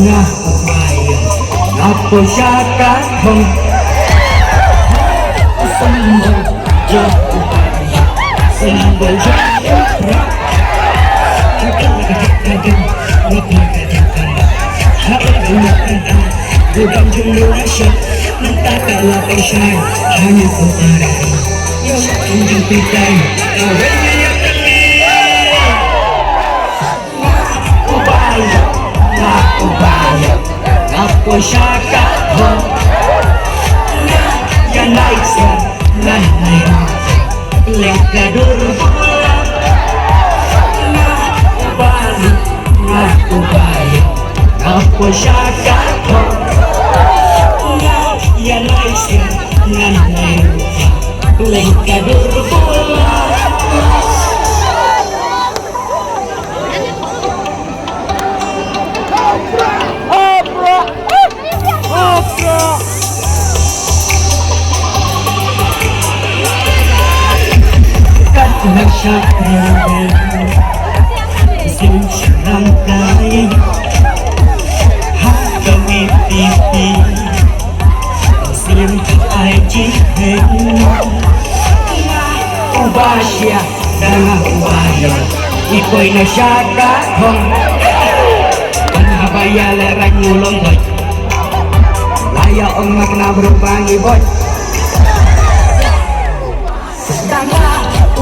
na umayo Napo siya kahong Sambal Diyan umayo Sambal Diyan umayo Bukan jumlah asyik Nagtakalakay siya Hanya ko aray Yung kanyang pitay Awal niya kami Ubayo Na ubayo Napo siya kahong Yan ay siya Nanay Lengkadur bulan Na ubayo Napo siya kahong Yan ay siya Nanay Lengkadur bulan Nagsyakran Sin serangkai Hakang ipipi Sin ay jihen Ubasya Danga ubayo Iko'y nasyakahong Ang habaya lerang ngulong boy Laya ang magnabrubang iboy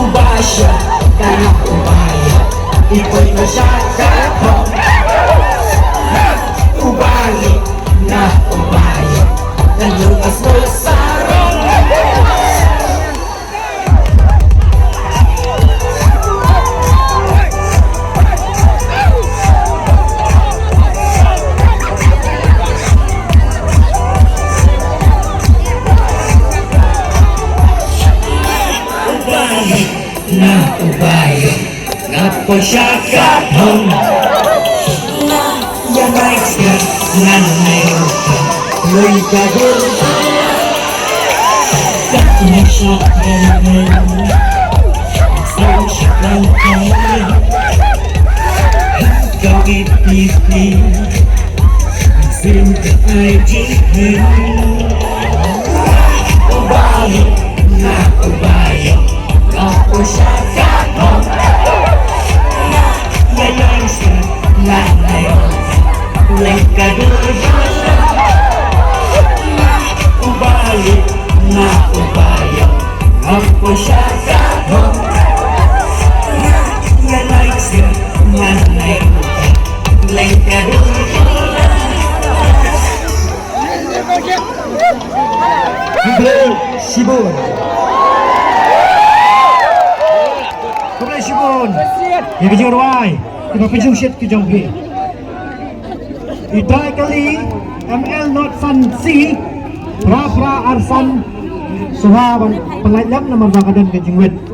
Ubasya, dana ubaya Iko'y nasyakahong Ubali na ubaya Nalunas mo sarong Na ubayo Napo siya kahong Yan ay siya Nanay Loy kadur Katulad siya kahong Sa'yo siya langkay Hanggang ipipi Sinta ay jihin Ubayo Na ubayo Napo siya kahong Yan siya nanay Lengkadur bulan Ubali na ubayo Napo siya kahong Yan siya nanay Lengkadur bulan Hibel Sibun Shibun, yang kejauh ruai, kita pinjung shit kejauh ni. Idai kali ML not San C, Pra Arsan, Suhawan, pelayan nama bakadan kejengwet.